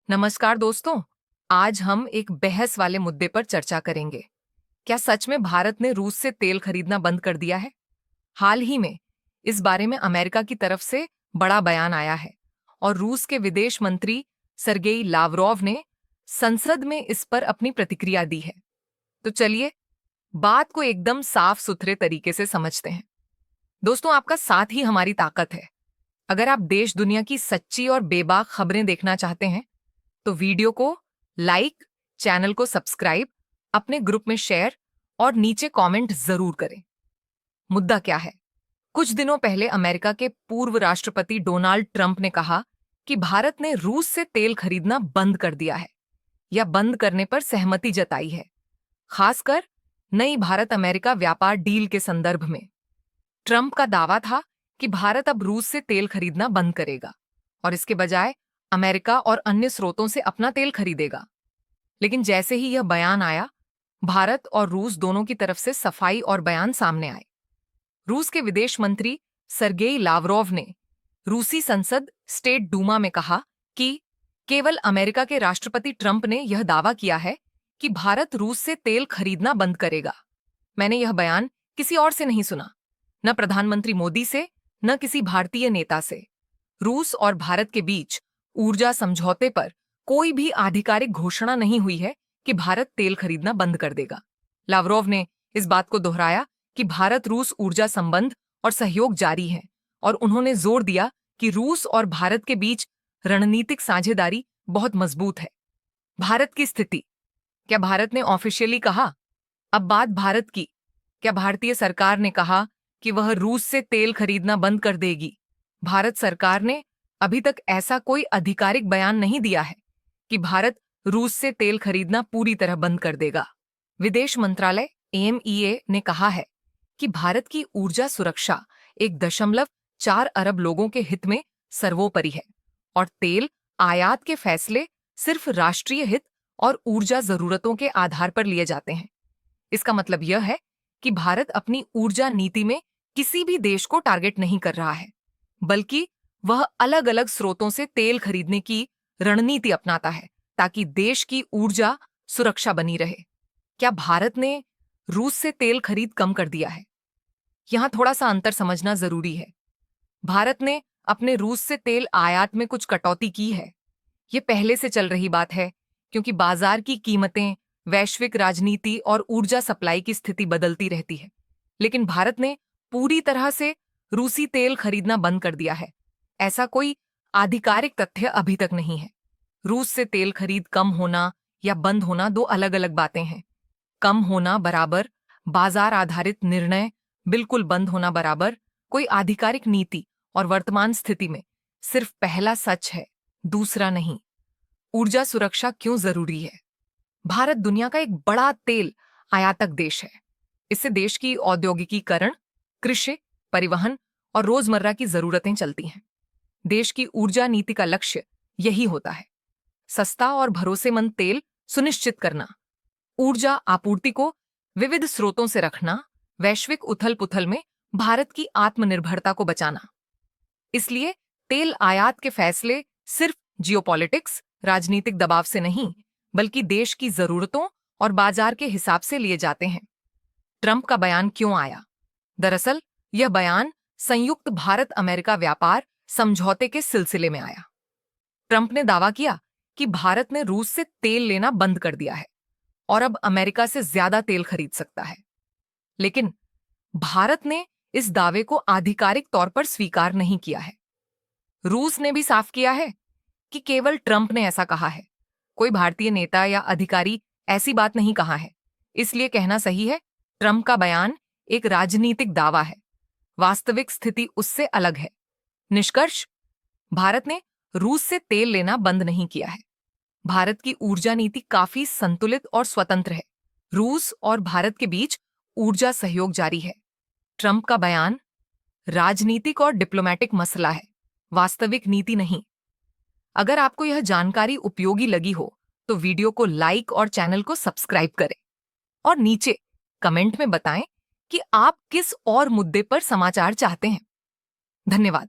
नमस्कार दोस्तों। आज हम एक बहस वाले मुद्दे पर चर्चा करेंगे। क्या सच में भारत ने रूस से तेल खरीदना बंद कर दिया है? हाल ही में इस बारे में अमेरिका की तरफ से बड़ा बयान आया है और रूस के विदेश मंत्री सरगेई लावरोव ने संसद में इस पर अपनी प्रतिक्रिया दी है। तो चलिए बात को एकदम साफ सुथरे तरीके से समझते हैं। दोस्तों, आपका साथ ही हमारी ताकत है। अगर आप देश दुनिया की सच्ची और बेबाक खबरें देखना चाहते हैं तो वीडियो को लाइक, चैनल को सब्सक्राइब, अपने ग्रुप में शेयर और नीचे कमेंट जरूर करें। मुद्दा क्या है? कुछ दिनों पहले अमेरिका के पूर्व राष्ट्रपति डोनाल्ड ट्रंप ने कहा कि भारत ने रूस से तेल खरीदना बंद कर दिया है या बंद करने पर सहमति जताई है, खासकर नई भारत अमेरिका व्यापार डील के संदर्भ में। ट्रंप का दावा था कि भारत अब रूस से तेल खरीदना बंद करेगा और इसके बजाय अमेरिका और अन्य स्रोतों से अपना तेल खरीदेगा। लेकिन जैसे ही यह बयान आया, भारत और रूस दोनों की तरफ से सफाई और बयान सामने आए। रूस के विदेश मंत्री सरगेई लावरोव ने रूसी संसद स्टेट डूमा में कहा कि केवल अमेरिका के राष्ट्रपति ट्रंप ने यह दावा किया है कि भारत रूस से तेल खरीदना बंद करेगा। मैंने यह बयान किसी और से नहीं सुना, न प्रधानमंत्री मोदी से, न किसी भारतीय नेता से। रूस और भारत के बीच ऊर्जा समझौते पर कोई भी आधिकारिक घोषणा नहीं हुई है कि भारत तेल खरीदना बंद कर देगा। लावरोव ने इस बात को दोहराया कि भारत रूस ऊर्जा संबंध और सहयोग जारी है और उन्होंने जोर दिया कि रूस और भारत के बीच रणनीतिक साझेदारी बहुत मजबूत है। भारत की स्थिति। क्या भारत ने ऑफिशियली कहा? अब बात भारत की। क्या भारतीय सरकार ने कहा कि वह रूस से तेल खरीदना बंद कर देगी? भारत सरकार ने अभी तक ऐसा कोई आधिकारिक बयान नहीं दिया है कि भारत रूस से तेल खरीदना पूरी तरह बंद कर देगा। विदेश मंत्रालय एमईए ने कहा है कि भारत की ऊर्जा सुरक्षा 1.4 अरब लोगों के हित में सर्वोपरि है और तेल आयात के फैसले सिर्फ राष्ट्रीय हित और ऊर्जा जरूरतों के आधार पर लिए जाते हैं। इसका मतलब यह है कि भारत अपनी ऊर्जा नीति में किसी भी देश को टारगेट नहीं कर रहा है, बल्कि वह अलग अलग स्रोतों से तेल खरीदने की रणनीति अपनाता है ताकि देश की ऊर्जा सुरक्षा बनी रहे। क्या भारत ने रूस से तेल खरीद कम कर दिया है? यहां थोड़ा सा अंतर समझना जरूरी है। भारत ने अपने रूस से तेल आयात में कुछ कटौती की है। यह पहले से चल रही बात है, क्योंकि बाजार की कीमतें, वैश्विक राजनीति और ऊर्जा सप्लाई की स्थिति बदलती रहती है। लेकिन भारत ने पूरी तरह से रूसी तेल खरीदना बंद कर दिया है, ऐसा कोई आधिकारिक तथ्य अभी तक नहीं है। रूस से तेल खरीद कम होना या बंद होना दो अलग अलग बातें हैं। कम होना बराबर बाजार आधारित निर्णय, बिल्कुल बंद होना बराबर कोई आधिकारिक नीति, और वर्तमान स्थिति में सिर्फ पहला सच है, दूसरा नहीं। ऊर्जा सुरक्षा क्यों जरूरी है? भारत दुनिया का एक बड़ा तेल आयातक देश है। इससे देश की औद्योगिकीकरण, कृषि, परिवहन और रोजमर्रा की जरूरतें चलती हैं। देश की ऊर्जा नीति का लक्ष्य यही होता है, सस्ता और भरोसेमंद तेल सुनिश्चित करना, ऊर्जा आपूर्ति को विविध स्रोतों से रखना, वैश्विक उथल पुथल में भारत की आत्मनिर्भरता को बचाना। इसलिए तेल आयात के फैसले सिर्फ जियोपॉलिटिक्स, राजनीतिक दबाव से नहीं, बल्कि देश की जरूरतों और बाजार के हिसाब से लिए जाते हैं। ट्रंप का बयान क्यों आया? दरअसल यह बयान संयुक्त भारत अमेरिका व्यापार समझौते के सिलसिले में आया। ट्रंप ने दावा किया कि भारत ने रूस से तेल लेना बंद कर दिया है और अब अमेरिका से ज्यादा तेल खरीद सकता है। लेकिन भारत ने इस दावे को आधिकारिक तौर पर स्वीकार नहीं किया है। रूस ने भी साफ किया है कि केवल ट्रंप ने ऐसा कहा है, कोई भारतीय नेता या अधिकारी ऐसी बात नहीं कहा है। इसलिए कहना सही है, ट्रंप का बयान एक राजनीतिक दावा है, वास्तविक स्थिति उससे अलग है। निष्कर्ष, भारत ने रूस से तेल लेना बंद नहीं किया है। भारत की ऊर्जा नीति काफी संतुलित और स्वतंत्र है। रूस और भारत के बीच ऊर्जा सहयोग जारी है। ट्रंप का बयान राजनीतिक और डिप्लोमैटिक मसला है, वास्तविक नीति नहीं। अगर आपको यह जानकारी उपयोगी लगी हो तो वीडियो को लाइक और चैनल को सब्सक्राइब करें और नीचे कमेंट में बताएं कि आप किस और मुद्दे पर समाचार चाहते हैं। धन्यवाद।